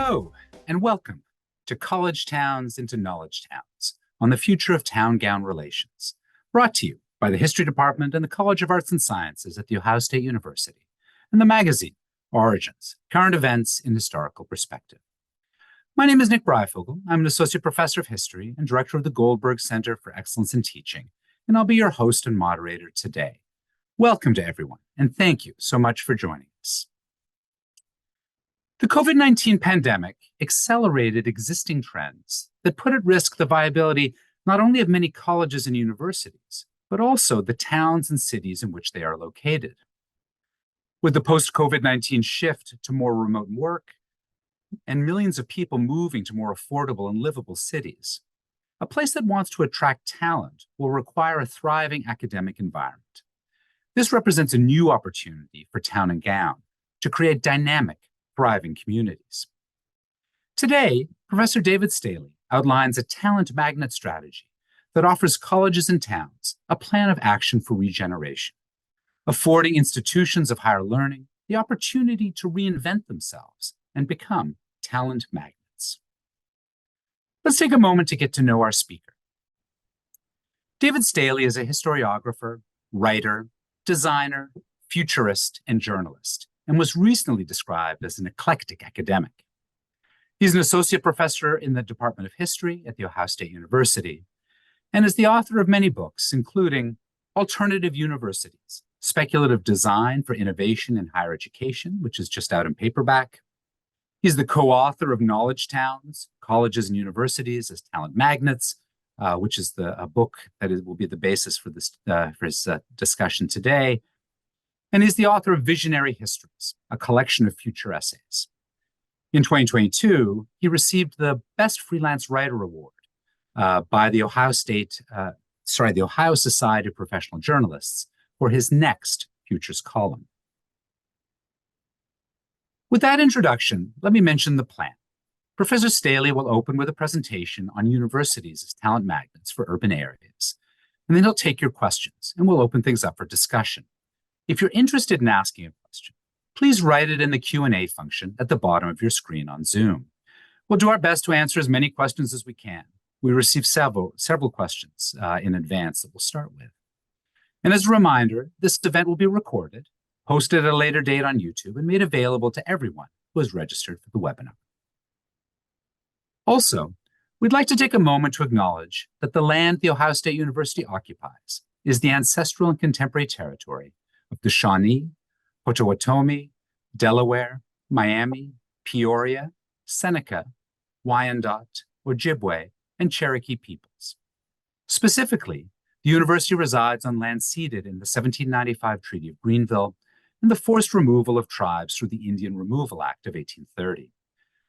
Hello, and welcome to College Towns into Knowledge Towns on the future of town-gown relations, brought to you by the History Department and the College of Arts and Sciences at The Ohio State University, and the magazine Origins, Current Events in Historical Perspective. My name is Nick Breifogel. I'm an associate professor of history and director of the Goldberg Center for Excellence in Teaching, and I'll be your host and moderator today. Welcome to everyone, and thank you so much for joining us. The COVID-19 pandemic accelerated existing trends that put at risk the viability not only of many colleges and universities, but also the towns and cities in which they are located. With the post-COVID-19 shift to more remote work and millions of people moving to more affordable and livable cities, a place that wants to attract talent will require a thriving academic environment. This represents a new opportunity for Town and Gown to create dynamic, thriving communities. Today, Professor David Staley outlines a talent magnet strategy that offers colleges and towns a plan of action for regeneration, affording institutions of higher learning the opportunity to reinvent themselves and become talent magnets. Let's take a moment to get to know our speaker. David Staley is a historiographer, writer, designer, futurist, and journalist, and was recently described as an eclectic academic. He's an associate professor in the Department of History at The Ohio State University, and is the author of many books, including Alternative Universities, Speculative Design for Innovation in Higher Education, which is just out in paperback. He's the co-author of Knowledge Towns, Colleges and Universities as Talent Magnets, which is a book that will be the basis for his discussion today. And he's the author of Visionary Histories, a collection of future essays. In 2022, he received the Best Freelance Writer Award by the Ohio Society of Professional Journalists for his next Futures column. With that introduction, let me mention the plan. Professor Staley will open with a presentation on universities as talent magnets for urban areas, and then he'll take your questions, and we'll open things up for discussion. If you're interested in asking a question, please write it in the Q&A function at the bottom of your screen on Zoom. We'll do our best to answer as many questions as we can. We received several questions in advance that we'll start with. And as a reminder, this event will be recorded, posted at a later date on YouTube, and made available to everyone who has registered for the webinar. Also, we'd like to take a moment to acknowledge that the land The Ohio State University occupies is the ancestral and contemporary territory of the Shawnee, Potawatomi, Delaware, Miami, Peoria, Seneca, Wyandot, Ojibwe, and Cherokee peoples. Specifically, the university resides on land ceded in the 1795 Treaty of Greenville and the forced removal of tribes through the Indian Removal Act of 1830.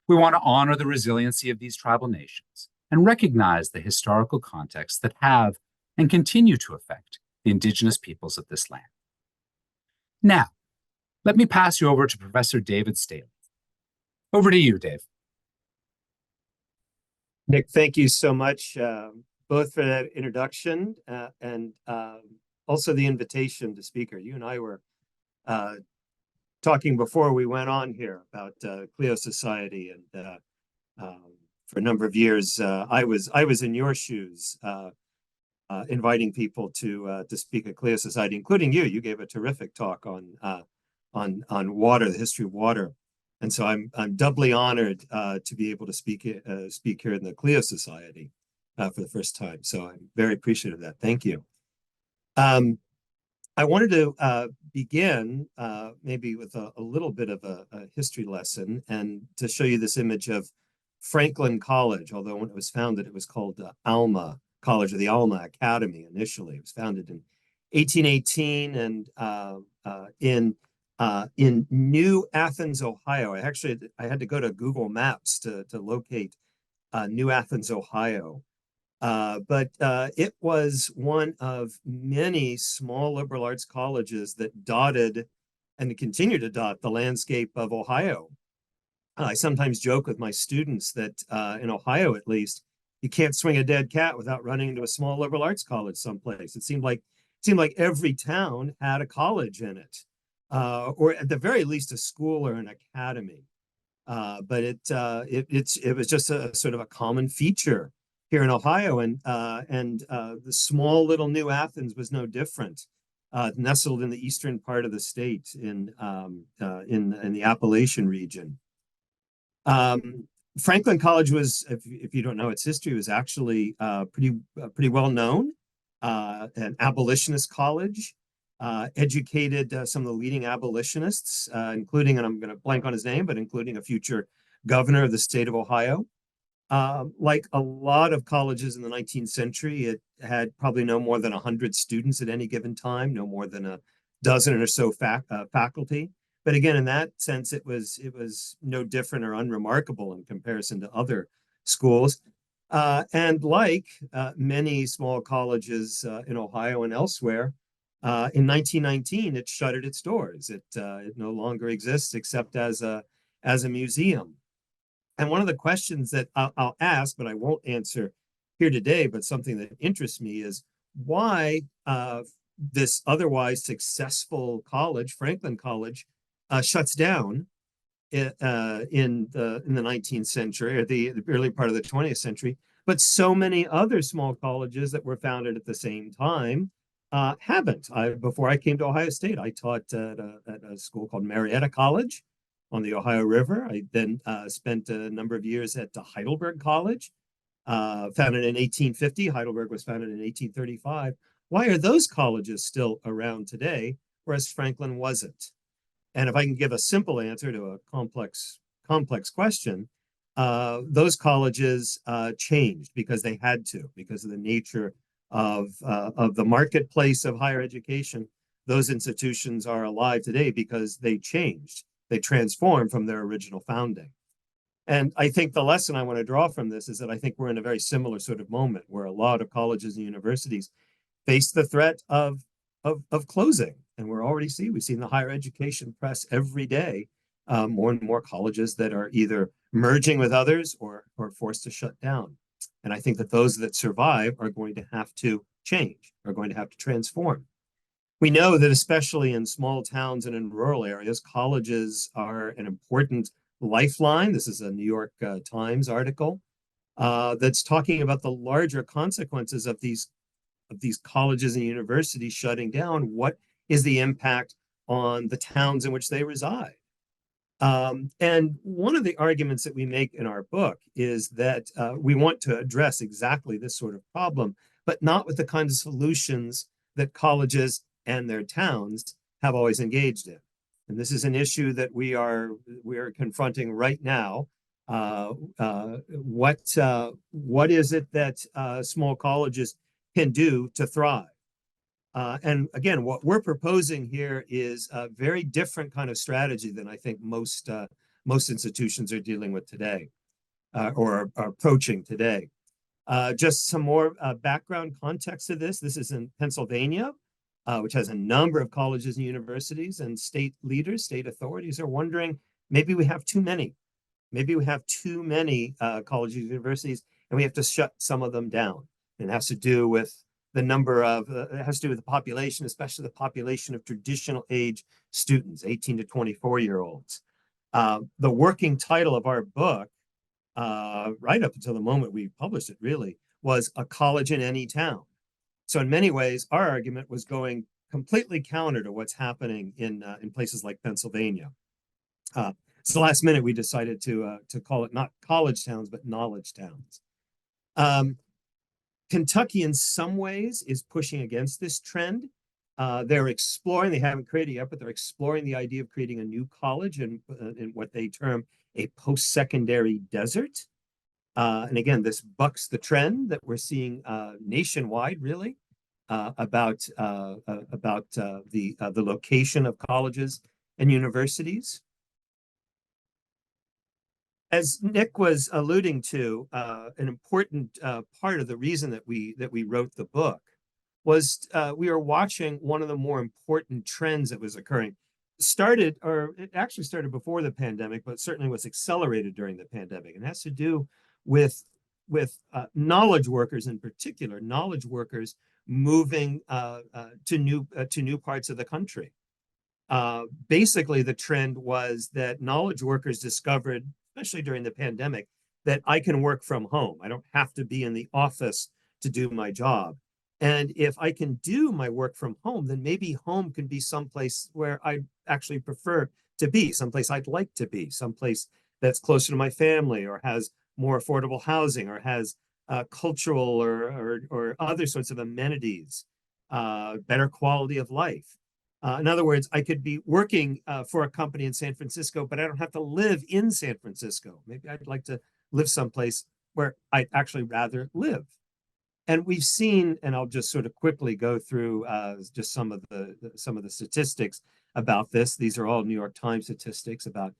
We want to honor the resiliency of these tribal nations and recognize the historical contexts that have and continue to affect the indigenous peoples of this land. Now, let me pass you over to Professor David Staley. Over to you, Dave. Nick, thank you so much, both for that introduction and also the invitation to speaker. You and I were talking before we went on here about Clio Society, and for a number of years, I was in your shoes, inviting people to speak at Clio Society, including you. You gave a terrific talk on water, the history of water, and so I'm doubly honored to be able to speak here in the Clio Society for the first time. So I'm very appreciative of that. Thank you. I wanted to begin maybe with a little bit of a history lesson, and to show you this image of Franklin College, although when it was founded, it was called Alma College, or the Alma Academy initially. It was founded in 1818 and in New Athens, Ohio. I had to go to Google Maps to locate New Athens, Ohio. But it was one of many small liberal arts colleges that dotted and continue to dot the landscape of Ohio. I sometimes joke with my students that in Ohio, at least, you can't swing a dead cat without running into a small liberal arts college someplace. It seemed like every town had a college in it, or at the very least a school or an academy. But it was just a sort of a common feature here in Ohio, and the small little New Athens was no different, nestled in the eastern part of the state in the Appalachian region. Franklin College was, if you don't know its history, was actually pretty well known, an abolitionist college. Educated some of the leading abolitionists, including, and I'm going to blank on his name, but including a future governor of the state of Ohio. Like a lot of colleges in the 19th century, it had probably no more than 100 students at any given time, no more than a dozen or so faculty. But again, in that sense, it was no different or unremarkable in comparison to other schools. And like many small colleges in Ohio and elsewhere, in 1919, it shuttered its doors. It no longer exists except as a museum. And one of the questions that I'll ask, but I won't answer here today, but something that interests me is why this otherwise successful college, Franklin College, shuts down in the 19th century or the early part of the 20th century, but so many other small colleges that were founded at the same time haven't. Before I came to Ohio State, I taught at a school called Marietta College on the Ohio River. I then spent a number of years at Heidelberg College, founded in 1850. Heidelberg was founded in 1835. Why are those colleges still around today, whereas Franklin wasn't? And if I can give a simple answer to a complex question, those colleges changed because they had to, because of the nature of the marketplace of higher education. Those institutions are alive today because they changed. They transformed from their original founding. And I think the lesson I want to draw from this is that I think we're in a very similar sort of moment where a lot of colleges and universities face the threat of closing. And we've seen the higher education press every day, more and more colleges that are either merging with others or forced to shut down. And I think that those that survive are going to have to change, are going to have to transform. We know that especially in small towns and in rural areas, colleges are an important lifeline. This is a New York Times article that's talking about the larger consequences of these colleges and universities shutting down. What is the impact on the towns in which they reside? And one of the arguments that we make in our book is that we want to address exactly this sort of problem, but not with the kinds of solutions that colleges and their towns have always engaged in. And this is an issue that we are confronting right now. What is it that small colleges can do to thrive? And again, what we're proposing here is a very different kind of strategy than I think most institutions are dealing with today, or are approaching today. Just some more background context to this. This is in Pennsylvania, which has a number of colleges and universities, and state leaders, state authorities are wondering, maybe we have too many. Maybe we have too many colleges and universities, and we have to shut some of them down. And it has to do with the number of, it has to do with the population, especially the population of traditional age students, 18 to 24-year-olds. The working title of our book, right up until the moment we published it really, was A College in Any Town. So in many ways, our argument was going completely counter to what's happening in places like Pennsylvania. So last minute, we decided to call it not college towns, but knowledge towns. Kentucky, in some ways, is pushing against this trend. They're exploring, they haven't created yet, but they're exploring the idea of creating a new college in what they term a post-secondary desert. And again, this bucks the trend that we're seeing nationwide, really, about the location of colleges and universities. As Nick was alluding to, an important part of the reason that we wrote the book was we were watching one of the more important trends that was occurring. It actually started before the pandemic, but certainly was accelerated during the pandemic. And it has to do with knowledge workers, in particular, knowledge workers moving to new parts of the country. Basically, the trend was that knowledge workers discovered, especially during the pandemic, that I can work from home. I don't have to be in the office to do my job. And if I can do my work from home, then maybe home can be someplace where I actually prefer to be, someplace I'd like to be, someplace that's closer to my family or has more affordable housing or has cultural or other sorts of amenities, better quality of life. In other words, I could be working for a company in San Francisco, but I don't have to live in San Francisco. Maybe I'd like to live someplace where I'd actually rather live. And we've seen, and I'll just sort of quickly go through just some of the statistics about this. These are all New York Times statistics about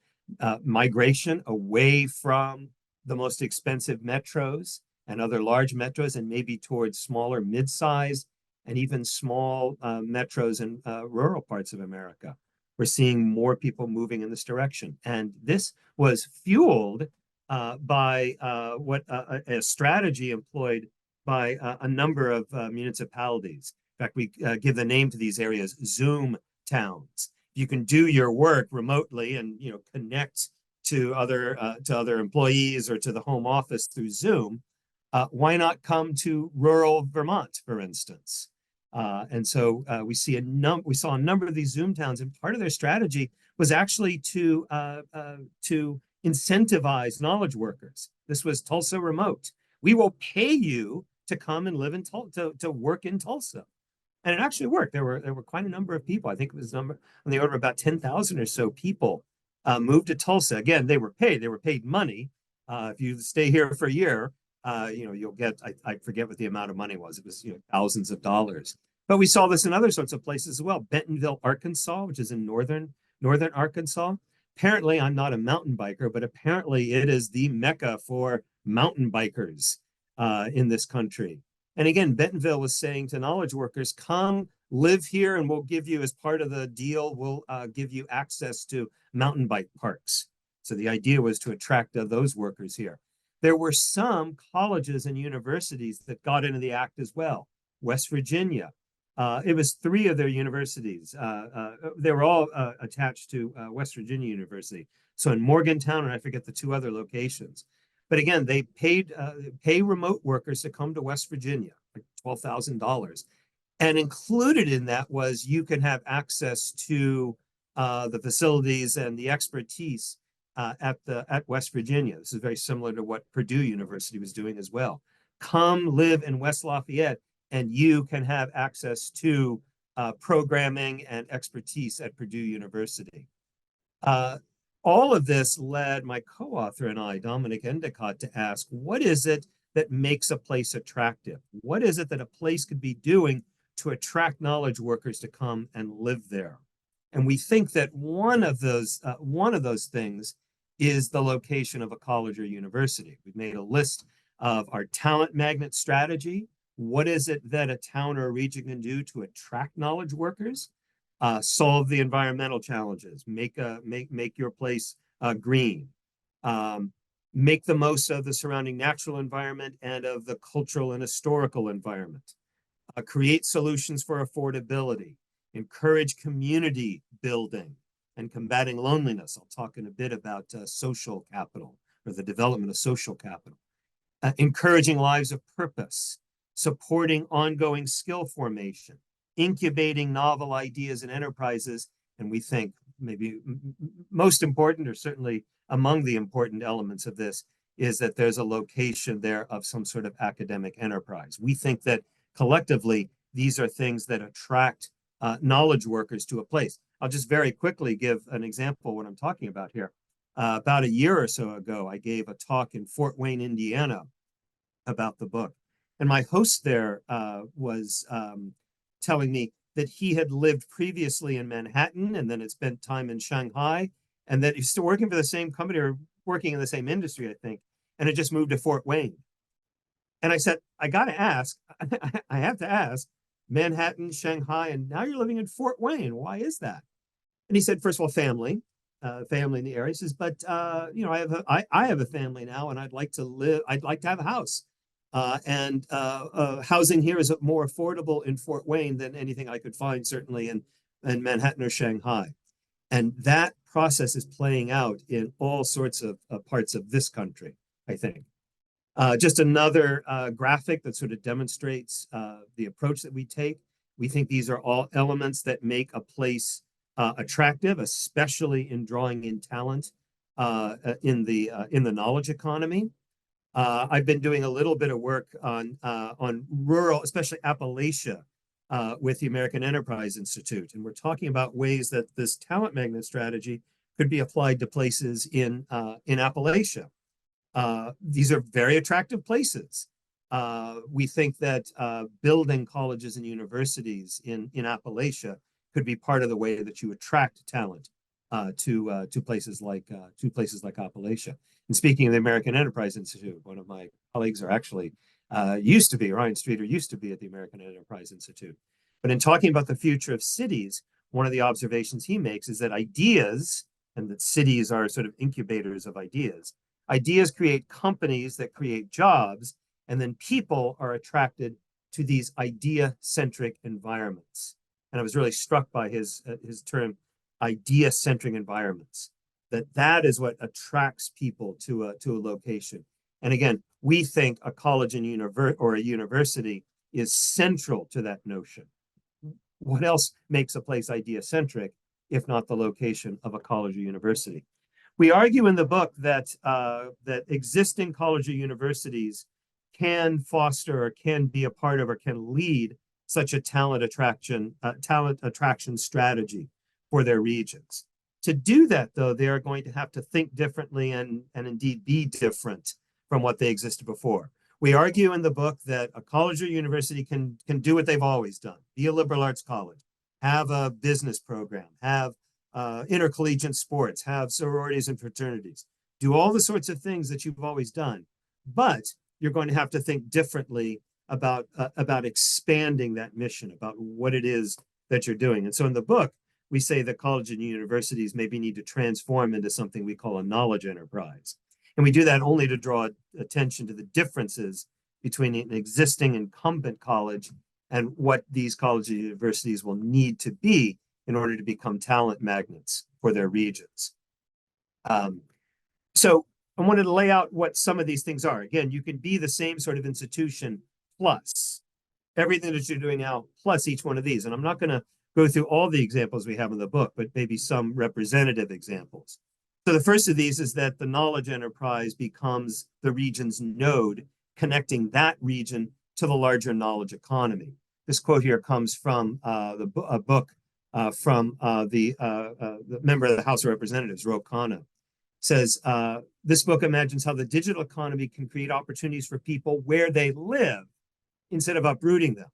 migration away from the most expensive metros and other large metros, and maybe towards smaller, mid-sized, and even small metros in rural parts of America. We're seeing more people moving in this direction. And this was fueled by a strategy employed by a number of municipalities. In fact, we give the name to these areas Zoom towns. You can do your work remotely and connect to other employees or to the home office through Zoom. Why not come to rural Vermont, for instance? And so we saw a number of these Zoom towns, and part of their strategy was actually to incentivize knowledge workers. This was Tulsa Remote. We will pay you to come and live in to work in Tulsa, and it actually worked. There were quite a number of people. I think it was on the order of about 10,000 or so people moved to Tulsa. Again, they were paid. They were paid money. If you stay here for a year, you'll get, I forget what the amount of money was. It was, thousands of dollars. But we saw this in other sorts of places as well. Bentonville, Arkansas, which is in northern Arkansas. Apparently, I'm not a mountain biker, but apparently it is the mecca for mountain bikers in this country. And again, Bentonville was saying to knowledge workers, come live here and we'll give you, as part of the deal, we'll give you access to mountain bike parks. So the idea was to attract those workers here. There were some colleges and universities that got into the act as well. West Virginia, it was 3 of their universities. They were all attached to West Virginia University. So in Morgantown, and I forget the 2 other locations. But again, they pay remote workers to come to West Virginia, like $12,000. And included in that was you can have access to the facilities and the expertise at West Virginia. This is very similar to what Purdue University was doing as well. Come live in West Lafayette, and you can have access to programming and expertise at Purdue University. All of this led my co-author and I, Dominic Endicott, to ask, what is it that makes a place attractive? What is it that a place could be doing to attract knowledge workers to come and live there? And we think that one of those things is the location of a college or university. We've made a list of our talent magnet strategy. What is it that a town or a region can do to attract knowledge workers? Solve the environmental challenges, make your place green, make the most of the surrounding natural environment and of the cultural and historical environment, create solutions for affordability, encourage community building and combating loneliness. I'll talk in a bit about social capital, or the development of social capital, encouraging lives of purpose, supporting ongoing skill formation, incubating novel ideas and enterprises. And we think maybe most important, or certainly among the important elements of this, is that there's a location there of some sort of academic enterprise. We think that collectively, these are things that attract knowledge workers to a place. I'll just very quickly give an example of what I'm talking about here. About a year or so ago, I gave a talk in Fort Wayne, Indiana, about the book. And my host there was telling me that he had lived previously in Manhattan and then had spent time in Shanghai, and that he's still working for the same company or working in the same industry, I think, and had just moved to Fort Wayne. And I said, I got to ask, I have to ask, Manhattan, Shanghai, and now you're living in Fort Wayne. Why is that? And he said, first of all, family in the area. He says, but I have a family now, and I'd like to have a house. And housing here is more affordable in Fort Wayne than anything I could find, certainly in in Manhattan or Shanghai. And that process is playing out in all sorts of parts of this country, I think. Just another graphic that sort of demonstrates the approach that we take. We think these are all elements that make a place attractive, especially in drawing in talent in the knowledge economy. I've been doing a little bit of work on rural, especially Appalachia, with the American Enterprise Institute, and we're talking about ways that this talent magnet strategy could be applied to places in Appalachia. These are very attractive places. We think that building colleges and universities in Appalachia could be part of the way that you attract talent to places like Appalachia. And speaking of the American Enterprise Institute, one of my colleagues are actually Ryan Streeter used to be at the American Enterprise Institute. But in talking about the future of cities, one of the observations he makes is that ideas, and that cities are sort of incubators of ideas, ideas create companies that create jobs, and then people are attracted to these idea-centric environments. And I was really struck by his term, idea-centric environments, that is what attracts people to a location. And again, we think a college and or a university is central to that notion. What else makes a place idea-centric, if not the location of a college or university? We argue in the book that that existing college or universities can foster or can be a part of or can lead such a talent attraction strategy for their regions. To do that, though, they are going to have to think differently and indeed be different from what they existed before. We argue in the book that a college or university can do what they've always done, be a liberal arts college, have a business program, have intercollegiate sports, have sororities and fraternities, do all the sorts of things that you've always done. But you're going to have to think differently about expanding that mission, about what it is that you're doing. And so in the book, we say that colleges and universities maybe need to transform into something we call a knowledge enterprise. And we do that only to draw attention to the differences between an existing incumbent college and what these colleges and universities will need to be in order to become talent magnets for their regions. So I wanted to lay out what some of these things are. Again, you can be the same sort of institution plus everything that you're doing now, plus each one of these. And I'm not going to go through all the examples we have in the book, but maybe some representative examples. So the first of these is that the knowledge enterprise becomes the region's node, connecting that region to the larger knowledge economy. This quote here comes from a book from the member of the House of Representatives, Ro Khanna. Says, this book imagines how the digital economy can create opportunities for people where they live instead of uprooting them.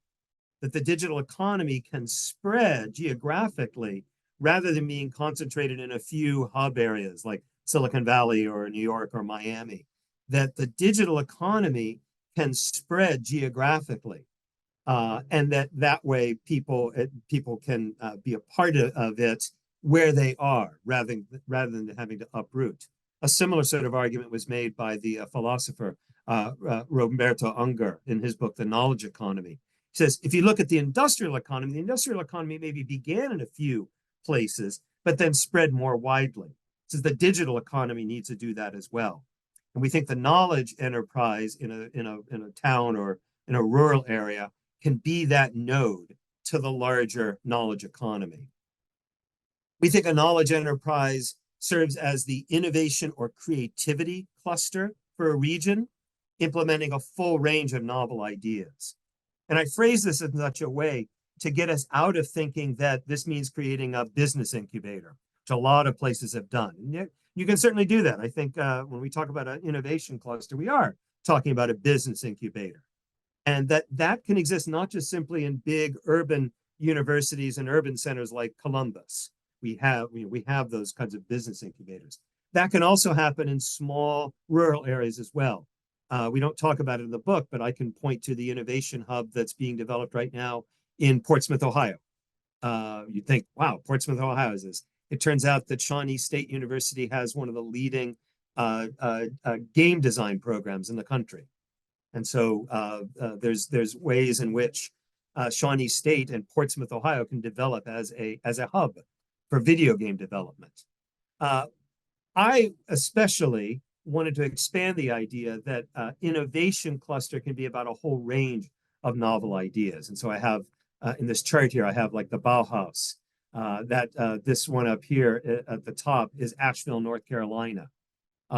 That the digital economy can spread geographically rather than being concentrated in a few hub areas like Silicon Valley or New York or Miami. That the digital economy can spread geographically, and that way people can be a part of it where they are, rather than having to uproot. A similar sort of argument was made by the philosopher Roberto Unger in his book, The Knowledge Economy. He says, if you look at the industrial economy maybe began in a few places, but then spread more widely. He says the digital economy needs to do that as well. And we think the knowledge enterprise in a town or in a rural area can be that node to the larger knowledge economy. We think a knowledge enterprise serves as the innovation or creativity cluster for a region, implementing a full range of novel ideas. And I phrase this in such a way to get us out of thinking that this means creating a business incubator, which a lot of places have done. And you can certainly do that. I think when we talk about an innovation cluster, we are talking about a business incubator. And that can exist not just simply in big urban universities and urban centers like Columbus. We have those kinds of business incubators. That can also happen in small rural areas as well. We don't talk about it in the book, but I can point to the innovation hub that's being developed right now in Portsmouth, Ohio. You'd think, wow, Portsmouth, Ohio is this. It turns out that Shawnee State University has one of the leading game design programs in the country. And so there's ways in which Shawnee State and Portsmouth, Ohio, can develop as a hub for video game development. I especially wanted to expand the idea that innovation cluster can be about a whole range of novel ideas. And so I have in this chart here, I have like the Bauhaus. This one up here at the top is Asheville, North Carolina.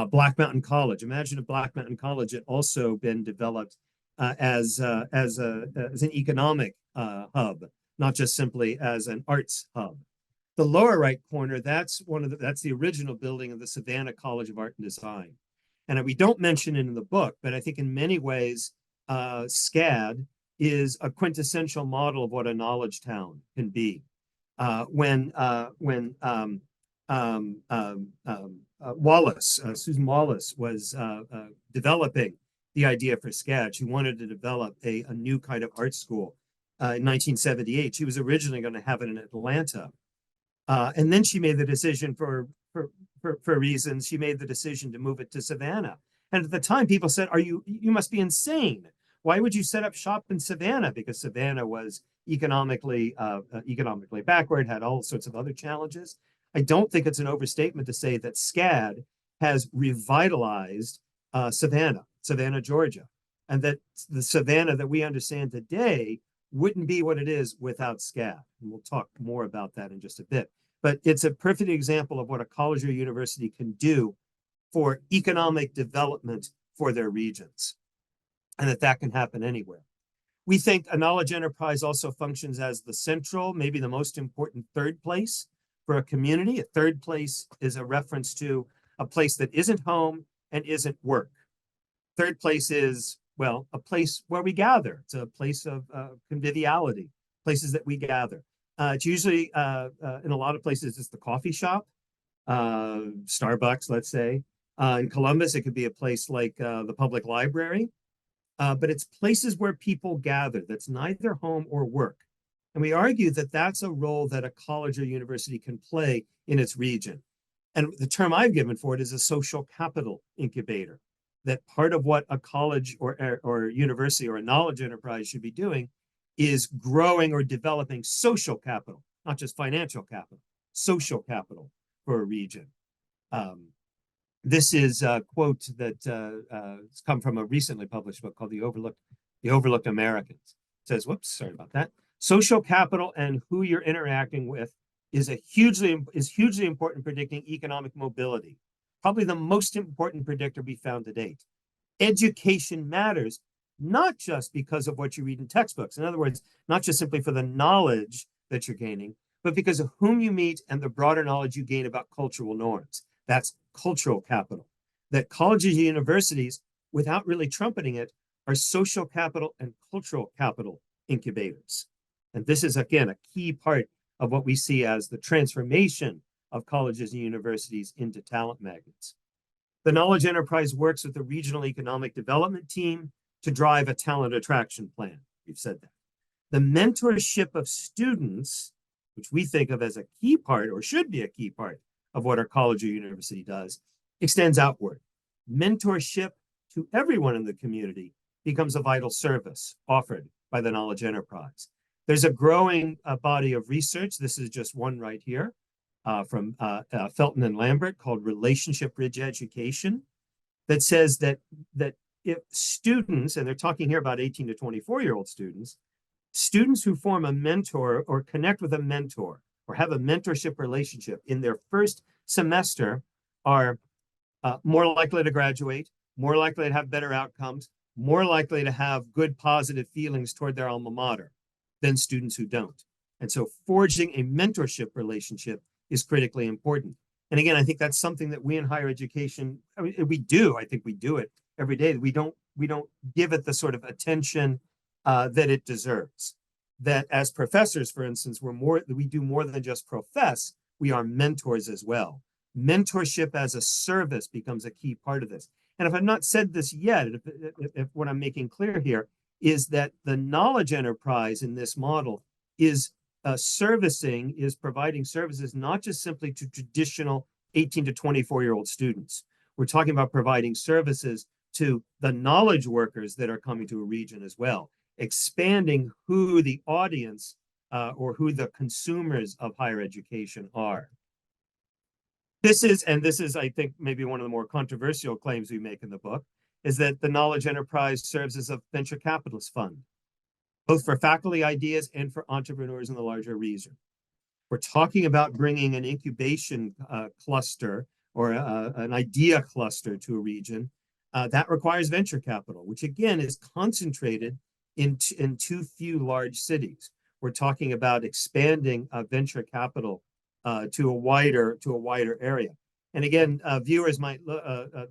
Black Mountain College. Imagine if Black Mountain College had also been developed as an economic hub, not just simply as an arts hub. The lower right corner, that's the original building of the Savannah College of Art and Design. And we don't mention it in the book, but I think in many ways, SCAD is a quintessential model of what a knowledge town can be. Susan Wallace was developing the idea for SCAD. She wanted to develop a new kind of art school in 1978. She was originally going to have it in Atlanta. And then she made the decision for reasons, she made the decision to move it to Savannah. And at the time, people said, you must be insane. Why would you set up shop in Savannah? Because Savannah was economically backward, had all sorts of other challenges. I don't think it's an overstatement to say that SCAD has revitalized Savannah, Georgia, and that the Savannah that we understand today wouldn't be what it is without SCAD. And we'll talk more about that in just a bit. But it's a perfect example of what a college or university can do for economic development for their regions, and that can happen anywhere. We think a knowledge enterprise also functions as the central, maybe the most important third place for a community. A third place is a reference to a place that isn't home and isn't work. Third place is, well, a place where we gather. It's a place of conviviality, places that we gather. It's usually, in a lot of places, it's the coffee shop, Starbucks, let's say. In Columbus, it could be a place like the public library. But it's places where people gather that's neither home or work. And we argue that that's a role that a college or university can play in its region. And the term I've given for it is a social capital incubator, that part of what a college or university or a knowledge enterprise should be doing is growing or developing social capital, not just financial capital, social capital for a region. This is a quote that has come from a recently published book called The Overlooked Americans. It says, whoops, sorry about that. Social capital and who you're interacting with is hugely important in predicting economic mobility. Probably the most important predictor we found to date. Education matters, not just because of what you read in textbooks. In other words, not just simply for the knowledge that you're gaining, but because of whom you meet and the broader knowledge you gain about cultural norms. That's cultural capital. That colleges and universities, without really trumpeting it, are social capital and cultural capital incubators. And this is, again, a key part of what we see as the transformation of colleges and universities into talent magnets. The knowledge enterprise works with the regional economic development team to drive a talent attraction plan. We've said that. The mentorship of students, which we think of as a key part or should be a key part of what our college or university does, extends outward. Mentorship to everyone in the community becomes a vital service offered by the knowledge enterprise. There's a growing body of research. This is just one right here from Felton and Lambert called Relationship Bridge Education that says that if students, and they're talking here about 18 to 24-year-old students who form a mentor or connect with a mentor or have a mentorship relationship in their first semester are more likely to graduate, more likely to have better outcomes, more likely to have good positive feelings toward their alma mater than students who don't. And so forging a mentorship relationship is critically important. And again, I think that's something that we in higher education, I think we do it every day. We don't give it the sort of attention that it deserves. That as professors, for instance, we do more than just profess, we are mentors as well. Mentorship as a service becomes a key part of this. And if I've not said this yet, if what I'm making clear here is that the knowledge enterprise in this model is providing services not just simply to traditional 18 to 24-year-old students. We're talking about providing services to the knowledge workers that are coming to a region as well. expanding who the audience or who the consumers of higher education are. This is, I think, maybe one of the more controversial claims we make in the book, is that the knowledge enterprise serves as a venture capitalist fund, both for faculty ideas and for entrepreneurs in the larger region. We're talking about bringing an incubation cluster or an idea cluster to a region that requires venture capital, which again is concentrated in too few large cities. We're talking about expanding venture capital to a wider area. And again, viewers might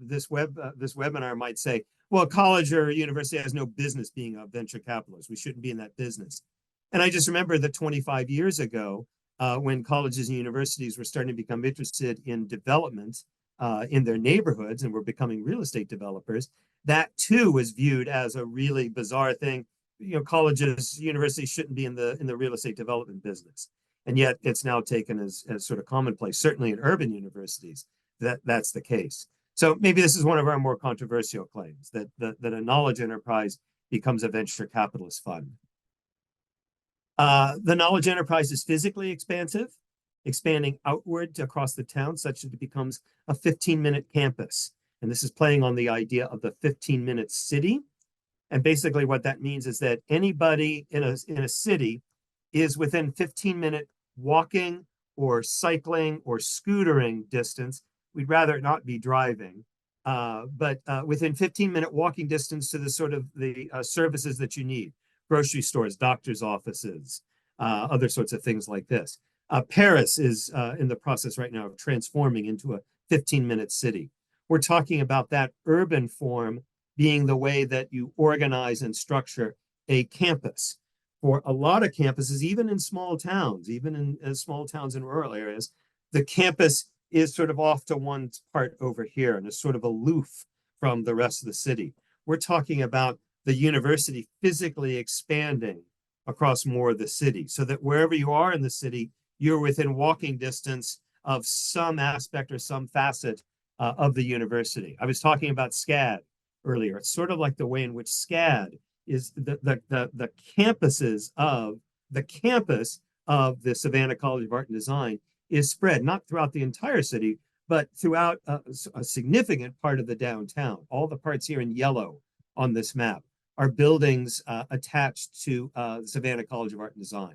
this webinar might say, well, college or university has no business being a venture capitalist. We shouldn't be in that business. And I just remember that 25 years ago, when colleges and universities were starting to become interested in development in their neighborhoods and were becoming real estate developers, that too was viewed as a really bizarre thing. You know, colleges, universities shouldn't be in the real estate development business. And yet it's now taken as sort of commonplace, certainly in urban universities, that's the case. So maybe this is one of our more controversial claims, that a knowledge enterprise becomes a venture capitalist fund. The knowledge enterprise is physically expansive, expanding outward across the town such that it becomes a 15-minute campus. And this is playing on the idea of the 15-minute city. And basically what that means is that anybody in a city is within 15-minute walking or cycling or scootering distance. We'd rather not be driving, but within 15-minute walking distance to the sort of the services that you need: grocery stores, doctor's offices, other sorts of things like this. Paris is in the process right now of transforming into a 15-minute city. We're talking about that urban form being the way that you organize and structure a campus. For a lot of campuses, even in small towns, even in small towns in rural areas, the campus is sort of off to one part over here and is sort of aloof from the rest of the city. We're talking about the university physically expanding across more of the city so that wherever you are in the city, you're within walking distance of some aspect or some facet of the university. I was talking about SCAD earlier. It's sort of like the way in which SCAD is the campuses of the campus of the Savannah College of Art and Design is spread not throughout the entire city, but throughout a significant part of the downtown. All the parts here in yellow on this map are buildings attached to the Savannah College of Art and Design.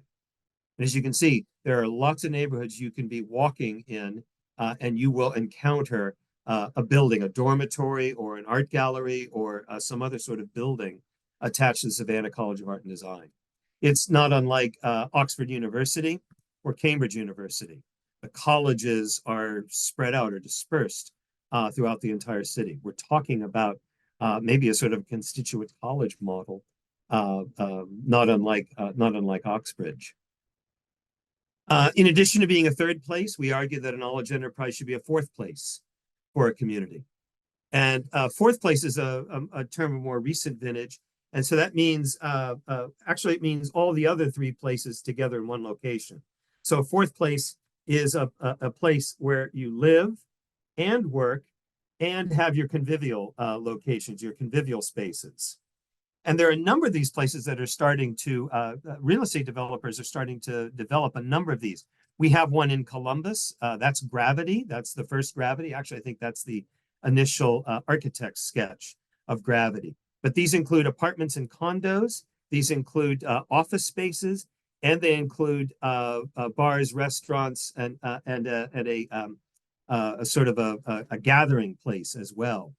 And as you can see, there are lots of neighborhoods you can be walking in and you will encounter a building, a dormitory or an art gallery or some other sort of building attached to the Savannah College of Art and Design. It's not unlike Oxford University or Cambridge University. The colleges are spread out or dispersed throughout the entire city. We're talking about maybe a sort of constituent college model, not unlike Oxbridge. In addition to being a third place, we argue that a knowledge enterprise should be a fourth place for a community. And fourth place is a term of more recent vintage. And so that means, actually it means all the other three places together in one location. So fourth place is a place where you live and work and have your convivial locations, your convivial spaces. And there are a number of these places that are starting to, real estate developers are starting to develop a number of these. We have one in Columbus, that's Gravity, that's the first Gravity. Actually, I think that's the initial architect's sketch of Gravity. But these include apartments and condos, these include office spaces, and they include bars, restaurants, and a sort of a gathering place as well.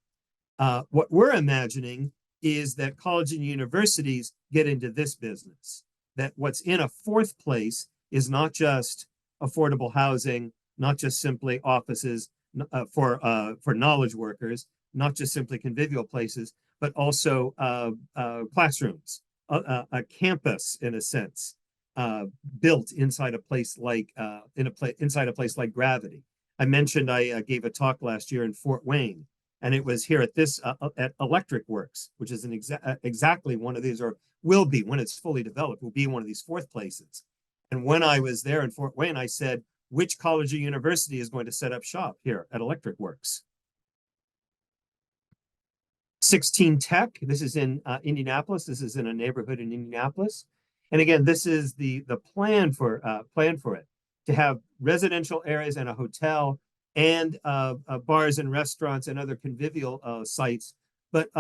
What we're imagining is that colleges and universities get into this business, that what's in a fourth place is not just affordable housing, not just simply offices for knowledge workers, not just simply convivial places, but also classrooms, a campus in a sense, built inside a place like inside a place like Gravity. I mentioned I gave a talk last year in Fort Wayne, and it was here at this at Electric Works, which is an exactly one of these, or will be when it's fully developed, will be one of these fourth places. And when I was there in Fort Wayne, I said, which college or university is going to set up shop here at Electric Works? 16 Tech, this is in Indianapolis. This is in a neighborhood in Indianapolis. And again, this is the plan for it, to have residential areas and a hotel and bars and restaurants and other convivial sites. But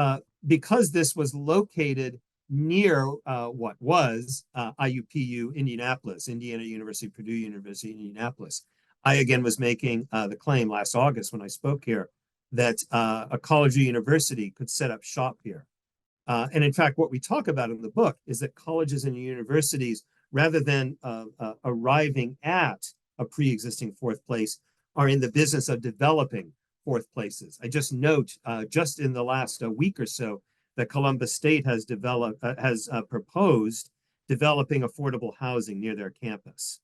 because this was located near what was IUPU Indianapolis, Indiana University, Purdue University, Indianapolis, I again was making the claim last August when I spoke here that a college or university could set up shop here. And in fact, what we talk about in the book is that colleges and universities, rather than arriving at a pre-existing fourth place, are in the business of developing fourth places. I just note, just in the last week or so, that Columbus State has proposed developing affordable housing near their campus.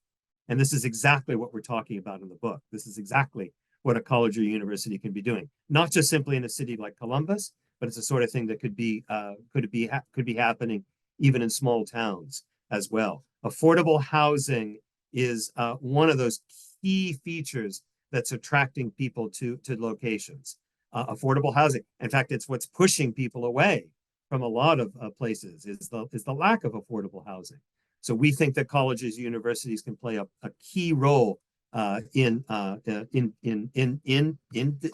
And this is exactly what we're talking about in the book. This is exactly what a college or university can be doing, not just simply in a city like Columbus, but it's the sort of thing that could be happening even in small towns as well. Affordable housing is one of those key features that's attracting people to locations. Affordable housing, in fact, it's what's pushing people away from a lot of places is the lack of affordable housing. So we think that colleges, universities can play a key role in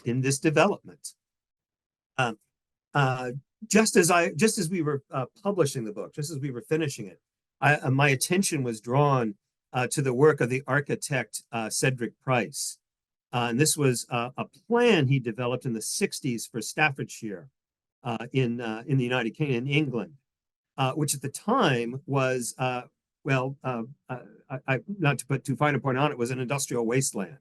this development. Just as we were publishing the book, just as we were finishing it, my attention was drawn to the work of the architect Cedric Price. And this was a plan he developed in the 60s for Staffordshire in the United Kingdom, in England, which at the time was, not to put too fine a point on it, was an industrial wasteland.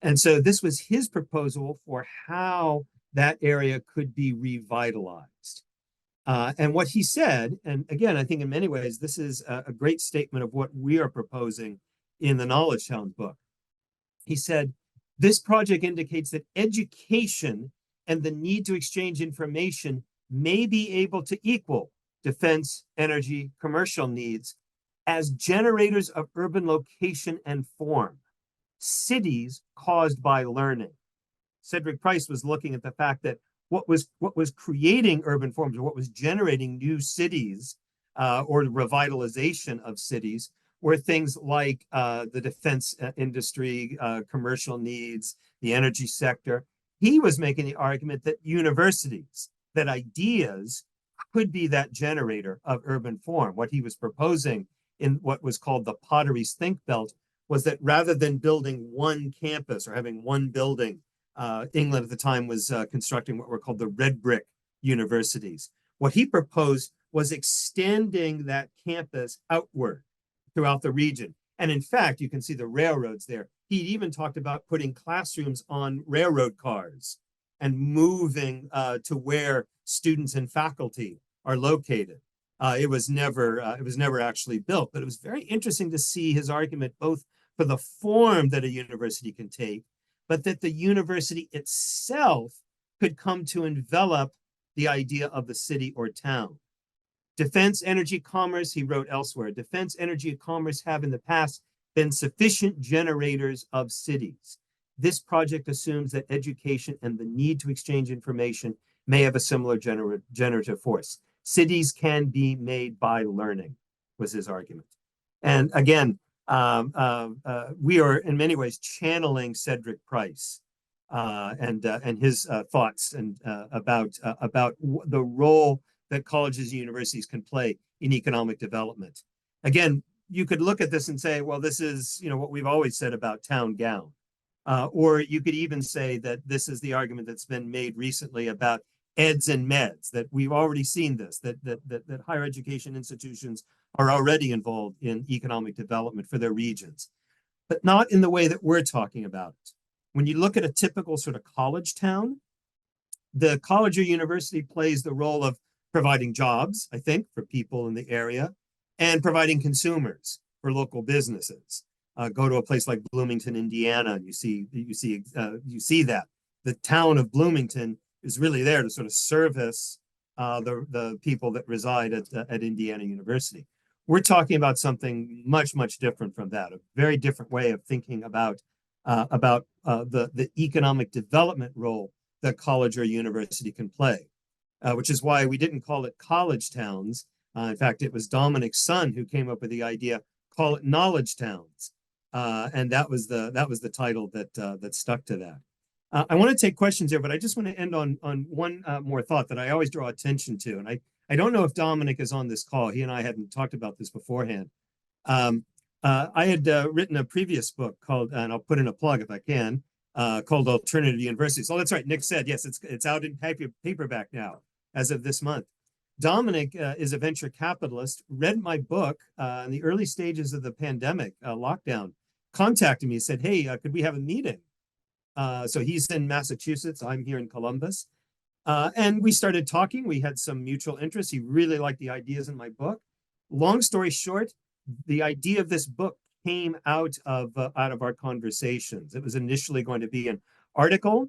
And so this was his proposal for how that area could be revitalized. And what he said, and again, I think in many ways, this is a great statement of what we are proposing in the Knowledge Towns book. He said, this project indicates that education and the need to exchange information may be able to equal defense, energy, commercial needs as generators of urban location and form, cities caused by learning. Cedric Price was looking at the fact that what was creating urban forms, or what was generating new cities or revitalization of cities, were things like the defense industry, commercial needs, the energy sector. He was making the argument that universities, that ideas could be that generator of urban form. What he was proposing in what was called the Potteries Think Belt was that rather than building one campus or having one building, England at the time was constructing what were called the red brick universities. What he proposed was extending that campus outward throughout the region. And in fact, you can see the railroads there. He even talked about putting classrooms on railroad cars and moving to where students and faculty are located. It was never actually built, but it was very interesting to see his argument both for the form that a university can take, but that the university itself could come to envelop the idea of the city or town. Defense, energy, commerce, he wrote elsewhere, defense, energy, and commerce have in the past been sufficient generators of cities. This project assumes that education and the need to exchange information may have a similar generative force. Cities can be made by learning, was his argument. And again, we are in many ways channeling Cedric Price and his thoughts and about the role that colleges and universities can play in economic development. Again, you could look at this and say, well, this is what we've always said about town gown. Or you could even say that this is the argument that's been made recently about eds and meds, that we've already seen this, that higher education institutions are already involved in economic development for their regions, but not in the way that we're talking about it. When you look at a typical sort of college town, the college or university plays the role of providing jobs, I think, for people in the area, and providing consumers for local businesses. Go to a place like Bloomington, Indiana, and you see that the town of Bloomington is really there to sort of service the people that reside at Indiana University. We're talking about something much, much different from that, a very different way of thinking about the economic development role that college or university can play. which is why we didn't call it college towns. In fact, it was Dominic's son who came up with the idea, call it knowledge towns. And that was the title that stuck to that. I want to take questions here, but I just want to end on one more thought that I always draw attention to. And I don't know if Dominic is on this call. He and I hadn't talked about this beforehand. I had written a previous book called, and I'll put in a plug if I can, called Alternative Universities. Oh, that's right. Nick said, yes, it's out in paperback now as of this month. Dominic is a venture capitalist, read my book in the early stages of the pandemic lockdown, contacted me, said, hey, could we have a meeting? So he's in Massachusetts. I'm here in Columbus. And we started talking. We had some mutual interests. He really liked the ideas in my book. Long story short, the idea of this book came out of our conversations. It was initially going to be an article.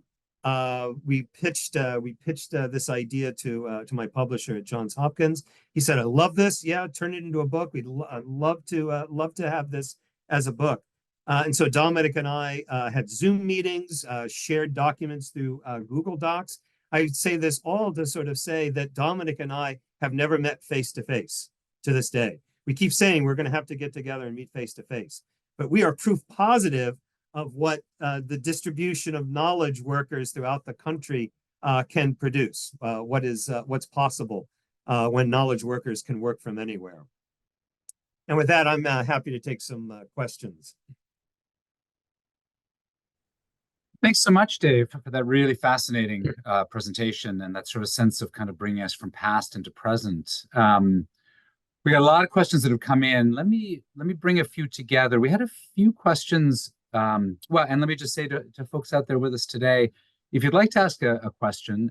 We pitched this idea to my publisher at Johns Hopkins. He said, "I love this. Yeah, turn it into a book. I'd love to have this as a book." And so Dominic and I had Zoom meetings, shared documents through Google Docs. I say this all to sort of say that Dominic and I have never met face to face to this day. We keep saying we're going to have to get together and meet face to face, but we are proof positive of what the distribution of knowledge workers throughout the country can produce, what's possible when knowledge workers can work from anywhere. And with that, I'm happy to take some questions. Thanks so much, Dave, for that really fascinating presentation and that sort of sense of kind of bringing us from past into present. We got a lot of questions that have come in. Let me bring a few together. We had a few questions. And let me just say to folks out there with us today, if you'd like to ask a question,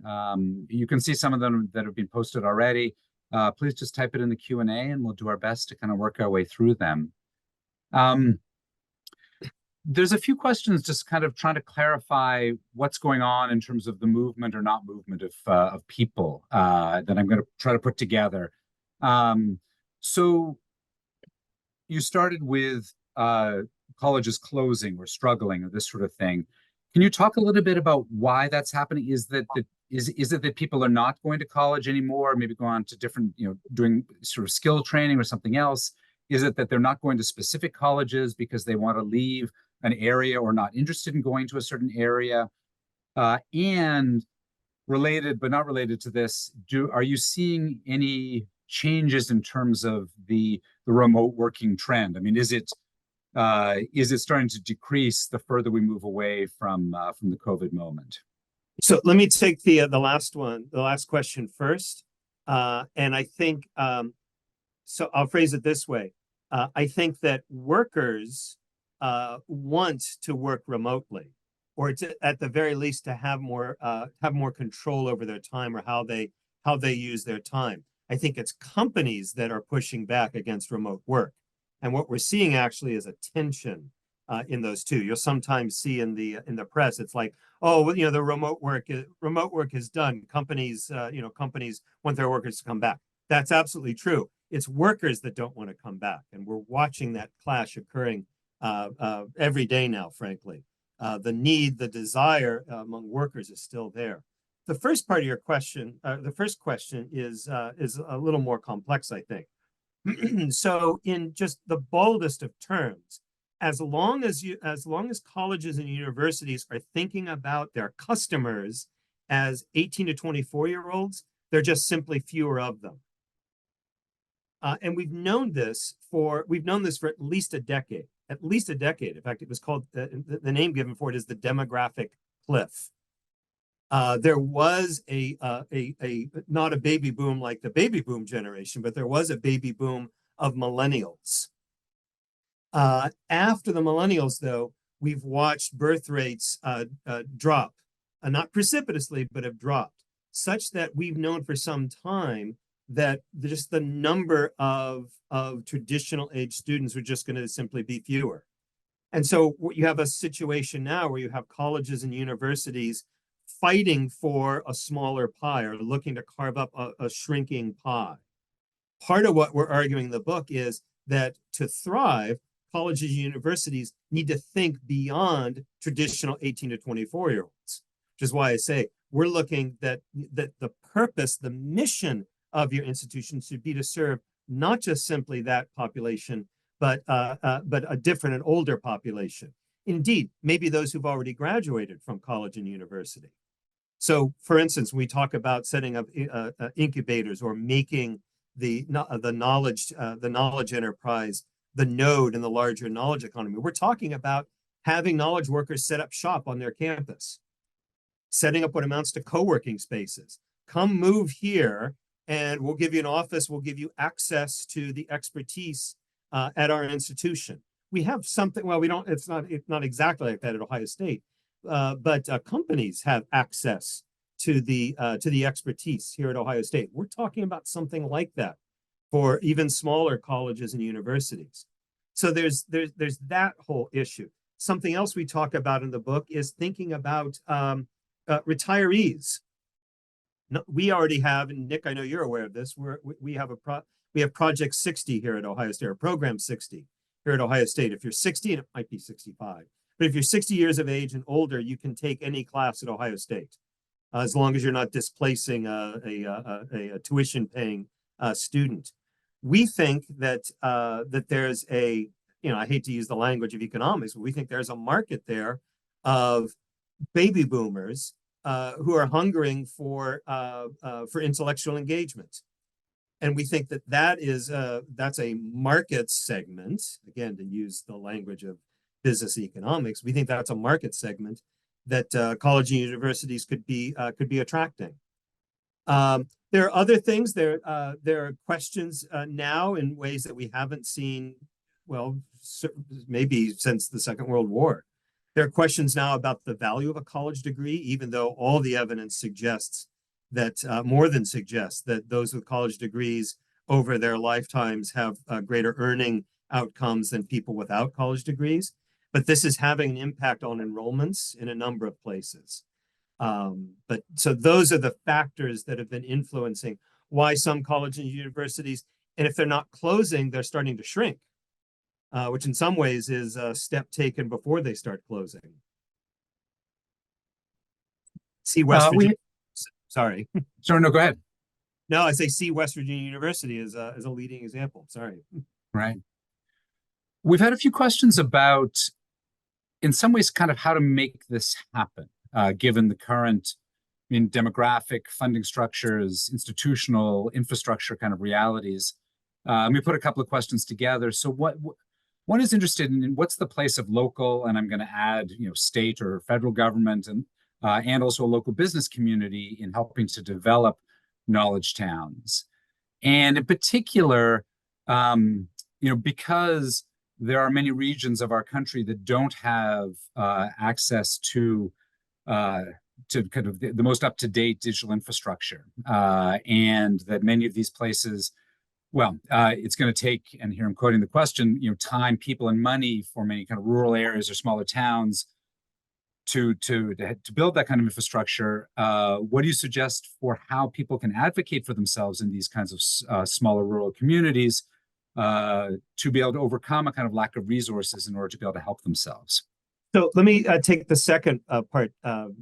you can see some of them that have been posted already. Please just type it in the Q&A and we'll do our best to kind of work our way through them. There's a few questions just kind of trying to clarify what's going on in terms of the movement or not movement of people that I'm going to try to put together. So you started with colleges closing or struggling or this sort of thing. Can you talk a little bit about why that's happening? Is it that people are not going to college anymore, maybe going on to different, doing sort of skill training or something else? Is it that they're not going to specific colleges because they want to leave an area or not interested in going to a certain area? And related, but not related to this, are you seeing any changes in terms of the remote working trend? I mean, is it starting to decrease the further we move away from the COVID moment? So let me take the last question first. And I think, so I'll phrase it this way. I think that workers want to work remotely, or at the very least to have more control over their time or how they use their time. I think it's companies that are pushing back against remote work. And what we're seeing actually is a tension in those two. You'll sometimes see in the press, it's like, oh, well, the remote work is done. Companies want their workers to come back. That's absolutely true. It's workers that don't want to come back, and we're watching that clash occurring every day now. Frankly, the desire among workers is still there. The first part of your question, the first question is a little more complex, I think. So, in just the boldest of terms, as long as colleges and universities are thinking about their customers as 18 to 24-year-olds, there are just simply fewer of them. And we've known this for at least a decade. At least a decade. In fact, it was called the name given for it is the demographic cliff. There was not a baby boom like the baby boom generation, but there was a baby boom of millennials. After the millennials, though, we've watched birth rates drop, not precipitously, but have dropped, such that we've known for some time that just the number of traditional age students are just going to simply be fewer. And so you have a situation now where you have colleges and universities fighting for a smaller pie or looking to carve up a shrinking pie. Part of what we're arguing in the book is that to thrive, colleges and universities need to think beyond traditional 18 to 24-year-olds, which is why I say we're looking that the purpose, the mission of your institution should be to serve not just simply that population, but a different and older population. Indeed, maybe those who've already graduated from college and university. So, for instance, when we talk about setting up incubators or making the knowledge enterprise the node in the larger knowledge economy, we're talking about having knowledge workers set up shop on their campus, setting up what amounts to co-working spaces. Come move here, and we'll give you an office. We'll give you access to the expertise at our institution. We have something. Well, we don't. It's not exactly like that at Ohio State, but companies have access to the expertise here at Ohio State. We're talking about something like that for even smaller colleges and universities. So there's that whole issue. Something else we talk about in the book is thinking about retirees. No, we already have, and Nick, I know you're aware of this. We have Project 60 here at Ohio State, or Program 60 here at Ohio State. If you're 60, and it might be 65, but if you're 60 years of age and older, you can take any class at Ohio State, as long as you're not displacing a tuition-paying student. We think that there's a, I hate to use the language of economics, but we think there's a market there of baby boomers who are hungering for intellectual engagement, and we think that that's a market segment. Again, to use the language of business economics, we think that's a market segment that college and universities could be attracting. There are other things. There are questions now in ways that we haven't seen, well, maybe since the Second World War. There are questions now about the value of a college degree, even though all the evidence suggests that, more than suggests, that those with college degrees over their lifetimes have greater earning outcomes than people without college degrees. But this is having an impact on enrollments in a number of places. But so those are the factors that have been influencing why some colleges and universities, and if they're not closing, they're starting to shrink, which in some ways is a step taken before they start closing. See West Virginia. Sorry. Sure, no, go ahead. No, I say see West Virginia University as a leading example. Sorry. Right. We've had a few questions about, in some ways, kind of how to make this happen, given the current, demographic, funding structures, institutional infrastructure kind of realities. We put a couple of questions together. So one is interested in what's the place of local, and I'm going to add, state or federal government, and also a local business community in helping to develop knowledge towns. And in particular, because there are many regions of our country that don't have access to kind of the most up-to-date digital infrastructure, and that many of these places, well, it's going to take, and here I'm quoting the question, time, people, and money for many kind of rural areas or smaller towns to build that kind of infrastructure. What do you suggest for how people can advocate for themselves in these kinds of smaller rural communities to be able to overcome a kind of lack of resources in order to be able to help themselves? So let me take the second part of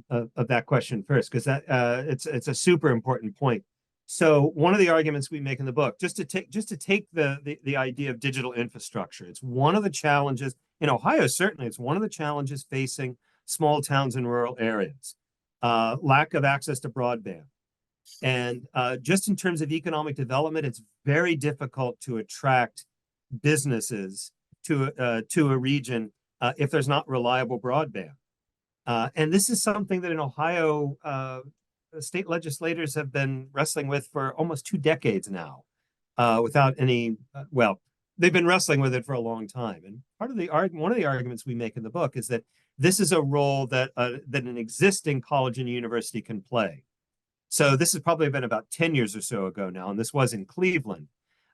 that question first, because it's a super important point. So one of the arguments we make in the book, just to take the idea of digital infrastructure, it's one of the challenges in Ohio. Certainly, it's one of the challenges facing small towns and rural areas. Lack of access to broadband, and just in terms of economic development, it's very difficult to attract businesses to a region if there's not reliable broadband. And this is something that in Ohio, state legislators have been wrestling with for almost 2 decades now, without any, well, they've been wrestling with it for a long time. And one of the arguments we make in the book is that this is a role that an existing college and university can play. So this has probably been about 10 years or so ago now, and this was in Cleveland.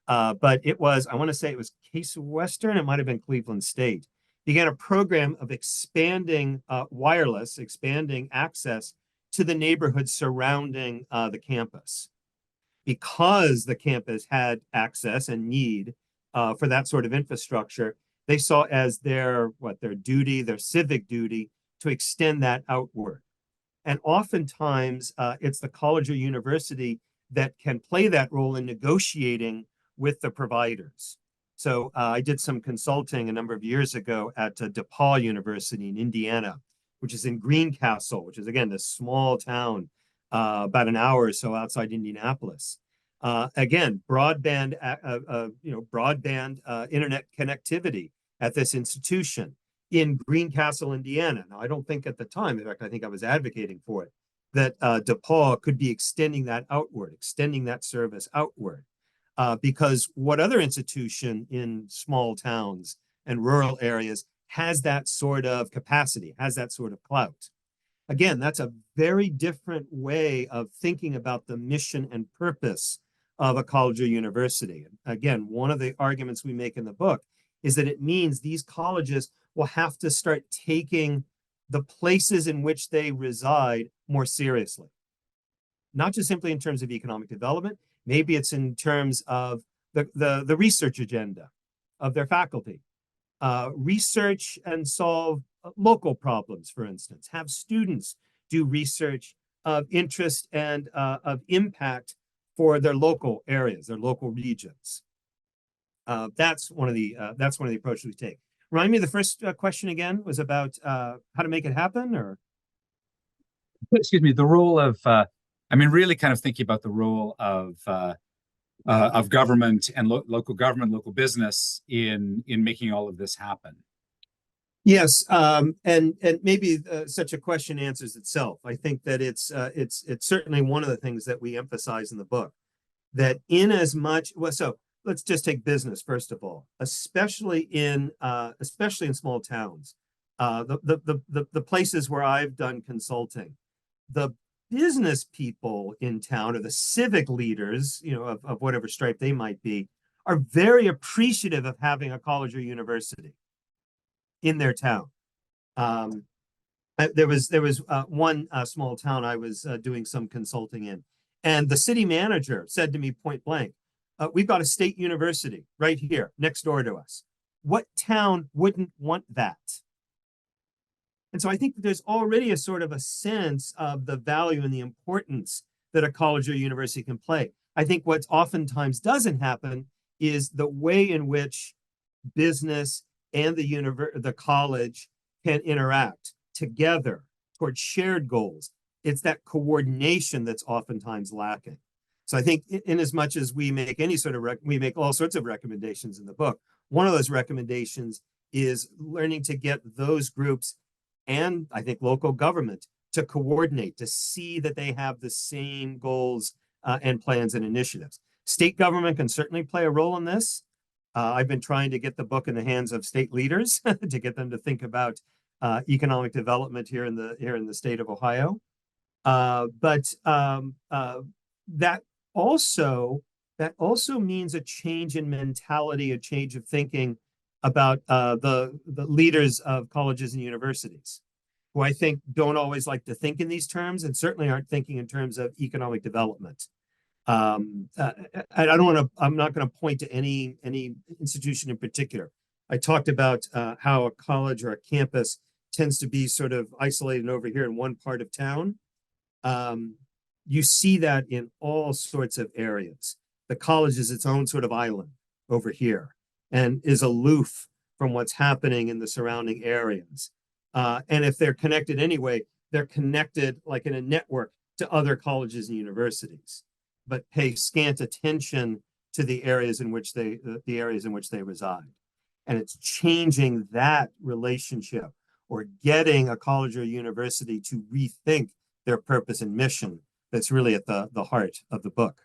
But it was, I want to say it was Case Western, it might have been Cleveland State, began a program of expanding expanding access to the neighborhoods surrounding the campus. Because the campus had access and need for that sort of infrastructure, they saw as their civic duty to extend that outward. And oftentimes, it's the college or university that can play that role in negotiating with the providers. So I did some consulting a number of years ago at DePaul University in Indiana, which is in Greencastle, which is, again, this small town about an hour or so outside Indianapolis. Again, broadband, internet connectivity at this institution in Greencastle, Indiana. Now, I don't think at the time, in fact, I think I was advocating for it, that DePaul could be extending that outward, extending that service outward. Because what other institution in small towns and rural areas has that sort of capacity, has that sort of clout? Again, that's a very different way of thinking about the mission and purpose of a college or university. Again, one of the arguments we make in the book is that it means these colleges will have to start taking the places in which they reside more seriously. Not just simply in terms of economic development, maybe it's in terms of the research agenda of their faculty. Research and solve local problems, for instance. Have students do research of interest and of impact for their local areas, their local regions. That's one of the approaches we take. Remind me, the first question again was about how to make it happen, or excuse me, the role of really kind of thinking about the role of government and local government, local business in making all of this happen. Yes, and maybe such a question answers itself. I think that it's certainly one of the things that we emphasize in the book, that in as much, well, so let's just take business first of all, especially in small towns, the places where I've done consulting, the business people in town, or the civic leaders, of whatever stripe they might be, are very appreciative of having a college or university in their town. There was one small town I was doing some consulting in, and the city manager said to me point blank, "We've got a state university right here next door to us. What town wouldn't want that?" And so I think there's already a sort of a sense of the value and the importance that a college or university can play. I think what oftentimes doesn't happen is the way in which business and the college can interact together towards shared goals. It's that coordination that's oftentimes lacking. So I think in as much as we make we make all sorts of recommendations in the book, one of those recommendations is learning to get those groups, and I think local government, to coordinate, to see that they have the same goals and plans and initiatives. State government can certainly play a role in this. I've been trying to get the book in the hands of state leaders to get them to think about economic development here in the state of Ohio. But that also means a change in mentality, a change of thinking about the leaders of colleges and universities, who I think don't always like to think in these terms, and certainly aren't thinking in terms of economic development. I'm not going to point to any institution in particular. I talked about how a college or a campus tends to be sort of isolated over here in one part of town. You see that in all sorts of areas. The college is its own sort of island over here and is aloof from what's happening in the surrounding areas. And if they're connected anyway, they're connected like in a network to other colleges and universities, but pay scant attention to the areas in which they reside. And it's changing that relationship, or getting a college or university to rethink their purpose and mission, that's really at the heart of the book.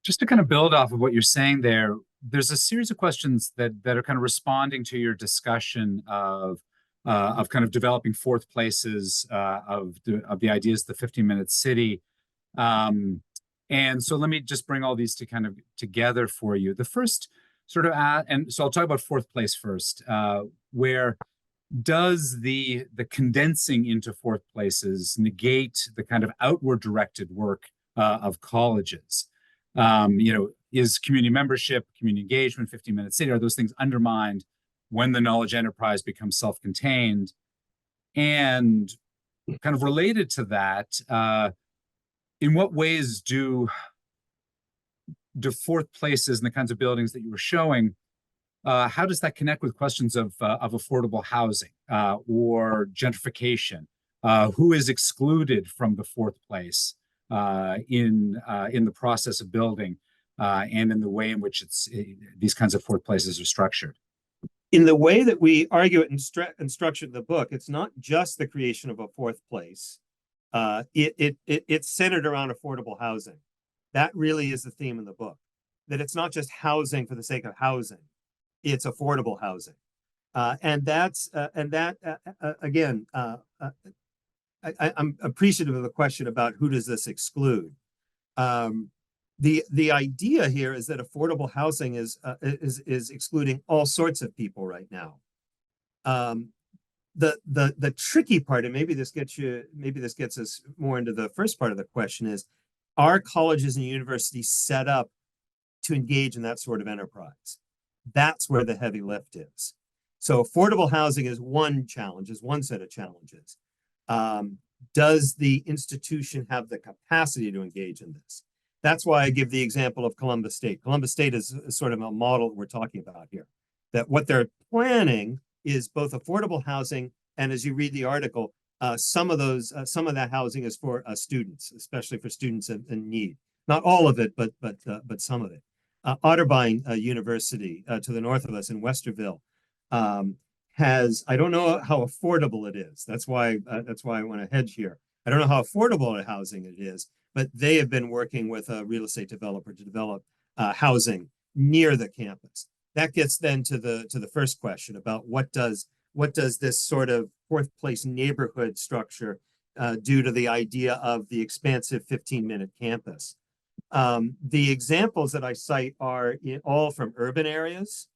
Just to kind of build off of what you're saying there, there's a series of questions that are kind of responding to your discussion of kind of developing fourth places, of the ideas of the 15-minute city. And so let me just bring all these to kind of together for you. The first sort of, and so I'll talk about fourth place first, where does the condensing into fourth places negate the kind of outward directed work of colleges? Is community membership, community engagement, 15-minute city, are those things undermined when the knowledge enterprise becomes self-contained? And kind of related to that, in what ways do fourth places and the kinds of buildings that you were showing, how does that connect with questions of affordable housing or gentrification? Who is excluded from the fourth place in the process of building and in the way in which these kinds of fourth places are structured? In the way that we argue it and structure the book, it's not just the creation of a fourth place. It's centered around affordable housing. That really is the theme in the book. That it's not just housing for the sake of housing; it's affordable housing, again. I'm appreciative of the question about who does this exclude. The idea here is that affordable housing is excluding all sorts of people right now. The tricky part, and maybe this gets us more into the first part of the question, is are colleges and universities set up to engage in that sort of enterprise? That's where the heavy lift is. So affordable housing is one challenge, is one set of challenges. Does the institution have the capacity to engage in this? That's why I give the example of Columbus State. Columbus State is sort of a model that we're talking about here, that what they're planning is both affordable housing, and as you read the article, some of that housing is for students, especially for students in need. Not all of it, but some of it. Otterbein University to the north of us in Westerville has, I don't know how affordable it is. That's why I want to hedge here. I don't know how affordable housing it is, but they have been working with a real estate developer to develop housing near the campus. That gets then to the first question about what does this sort of fourth place neighborhood structure do to the idea of the expansive 15-minute campus. The examples that I cite are all from urban areas.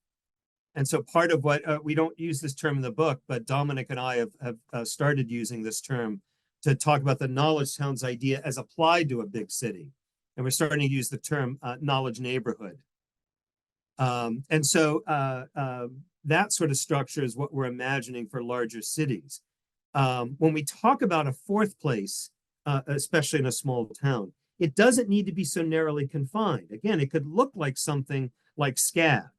And so part of what, we don't use this term in the book, but Dominic and I have started using this term to talk about the knowledge towns idea as applied to a big city. And we're starting to use the term knowledge neighborhood. And so that sort of structure is what we're imagining for larger cities. When we talk about a fourth place, especially in a small town, it doesn't need to be so narrowly confined. Again, it could look like something like SCAD,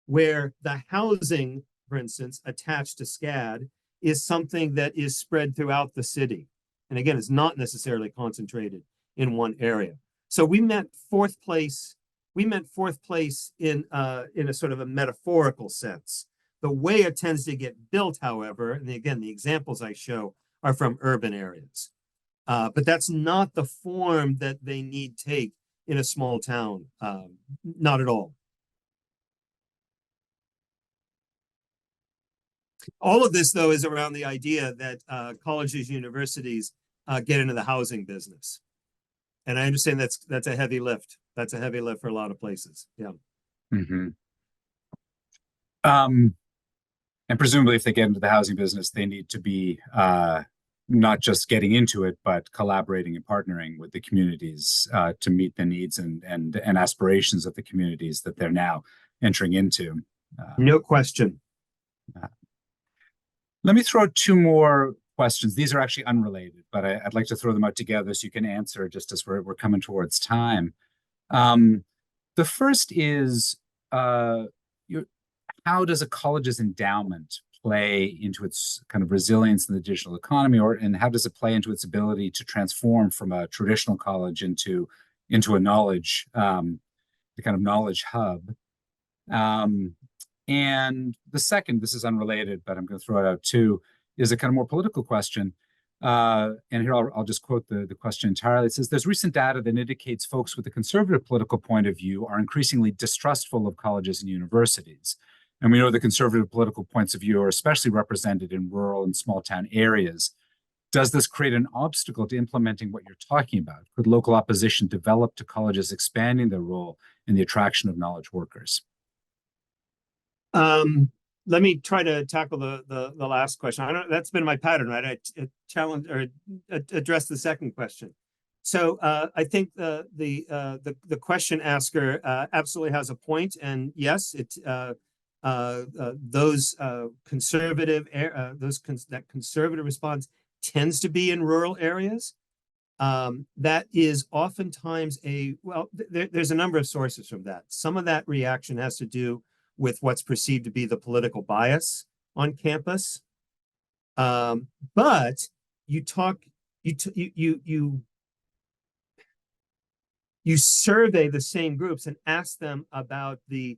where the housing, for instance, attached to SCAD is something that is spread throughout the city. And again, it's not necessarily concentrated in one area. So we meant fourth place in a sort of a metaphorical sense. The way it tends to get built, however, and again, the examples I show are from urban areas. But that's not the form that they need take in a small town, not at all. All of this, though, is around the idea that colleges, universities get into the housing business. And I understand that's a heavy lift. That's a heavy lift for a lot of places. Yeah. Mm-hmm. And presumably, if they get into the housing business, they need to be not just getting into it, but collaborating and partnering with the communities to meet the needs and aspirations of the communities that they're now entering into. No question. Let me throw out two more questions. These are actually unrelated, but I'd like to throw them out together so you can answer just as we're coming towards time. The first is, how does a college's endowment play into its kind of resilience in the digital economy, and how does it play into its ability to transform from a traditional college into a knowledge, the kind of knowledge hub? And the second, this is unrelated, but I'm going to throw it out too, is a kind of more political question. And here I'll just quote the question entirely. It says, there's recent data that indicates folks with a conservative political point of view are increasingly distrustful of colleges and universities. And we know the conservative political points of view are especially represented in rural and small town areas. Does this create an obstacle to implementing what you're talking about? Could local opposition develop to colleges expanding their role in the attraction of knowledge workers? Let me try to tackle the last question. That's been my pattern, right? I challenge or address the second question. So I think the question asker absolutely has a point, and yes, that conservative response tends to be in rural areas. That is oftentimes there's a number of sources from that. Some of that reaction has to do with what's perceived to be the political bias on campus. But you survey the same groups and ask them about the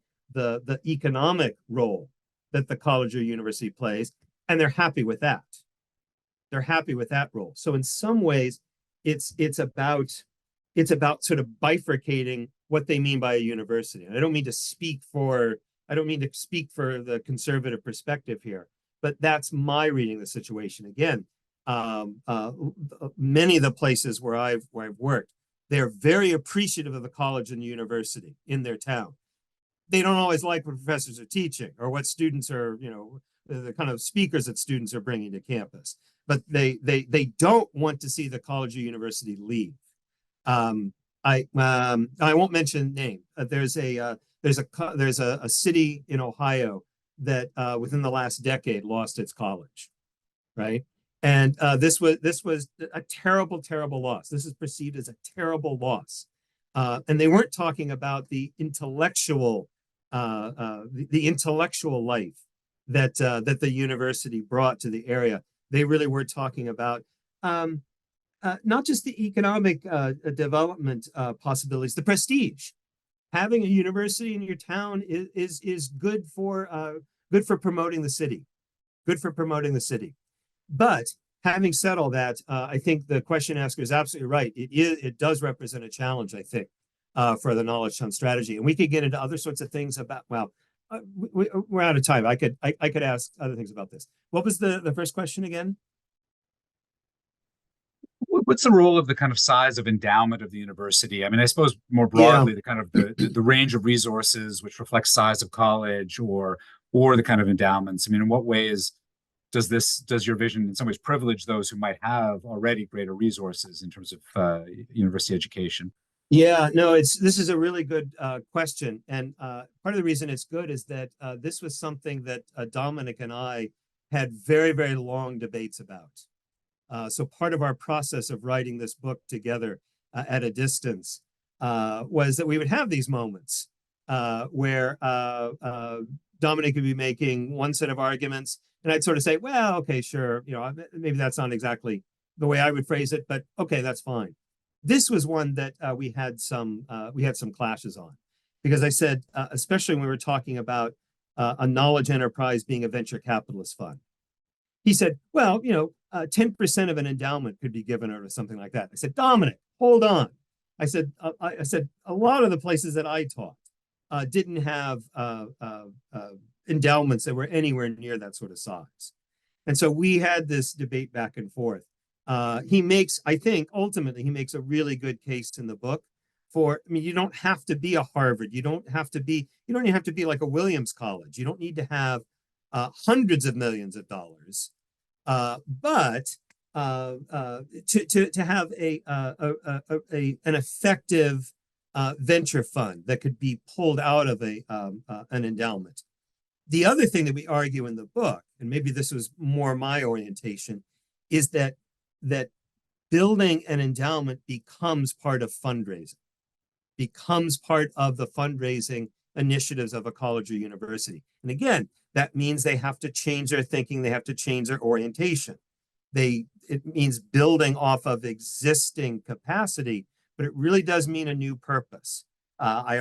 economic role that the college or university plays, and they're happy with that. They're happy with that role. So in some ways, it's about sort of bifurcating what they mean by a university. And I don't mean to speak for the conservative perspective here, but that's my reading of the situation. Again, many of the places where I've worked, they're very appreciative of the college and the university in their town. They don't always like what professors are teaching or what students are, the kind of speakers that students are bringing to campus. But they don't want to see the college or university leave. I won't mention the name. There's a city in Ohio that within the last decade lost its college, right? And this was a terrible, terrible loss. This is perceived as a terrible loss. And they weren't talking about the intellectual life that the university brought to the area. They really were talking about not just the economic development possibilities, the prestige. Having a university in your town is good for promoting the city, But having said all that, I think the question asker is absolutely right. It does represent a challenge, I think, for the knowledge town strategy, and we could get into other sorts of things about. Well, we're out of time. I could ask other things about this. What was the first question again? What's the role of the kind of size of endowment of the university? I mean, I suppose more broadly, the kind of the range of resources which reflects size of college or the kind of endowments. I mean, in what ways does your vision in some ways privilege those who might have already greater resources in terms of university education? Yeah, no, this is a really good question, and part of the reason it's good is that this was something that Dominic and I had very, very long debates about. So part of our process of writing this book together at a distance was that we would have these moments where Dominic would be making one set of arguments, and I'd sort of say, well, okay, sure, maybe that's not exactly the way I would phrase it, but okay, that's fine. This was one that we had some clashes on, because I said, especially when we were talking about a knowledge enterprise being a venture capitalist fund. He said, well, 10% of an endowment could be given or something like that. I said, Dominic, hold on. I said, a lot of the places that I taught didn't have endowments that were anywhere near that sort of size. And so we had this debate back and forth. I think ultimately he makes a really good case in the book you don't have to be a Harvard. You don't even have to be like a Williams College. You don't need to have hundreds of millions of dollars. But to have an effective venture fund that could be pulled out of an endowment. The other thing that we argue in the book, and maybe this was more my orientation, is that building an endowment becomes part of fundraising, becomes part of the fundraising initiatives of a college or university. And again, that means they have to change their thinking, they have to change their orientation. It means building off of existing capacity, but it really does mean a new purpose. I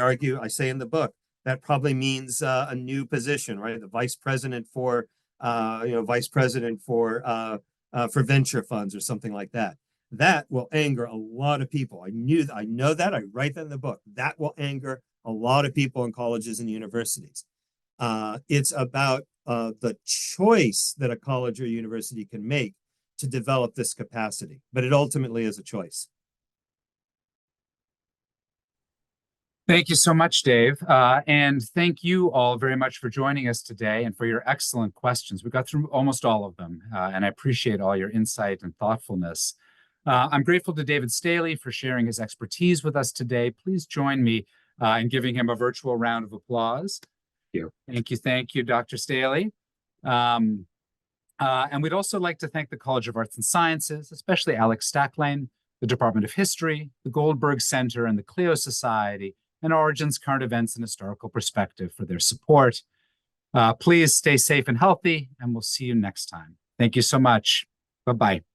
say in the book, that probably means a new position, right? The vice president for venture funds or something like that. That will anger a lot of people. I know that. I write that in the book. That will anger a lot of people in colleges and universities. It's about the choice that a college or university can make to develop this capacity, but it ultimately is a choice. Thank you so much, Dave. And thank you all very much for joining us today and for your excellent questions. We got through almost all of them, and I appreciate all your insight and thoughtfulness. I'm grateful to David Staley for sharing his expertise with us today. Please join me in giving him a virtual round of applause. you. Thank you, Dr. Staley. And we'd also like to thank the College of Arts and Sciences, especially Alex Stacklane, the Department of History, the Goldberg Center, and the Clio Society, and Origins Current Events and Historical Perspective for their support. Please stay safe and healthy, and we'll see you next time. Thank you so much. Bye-bye.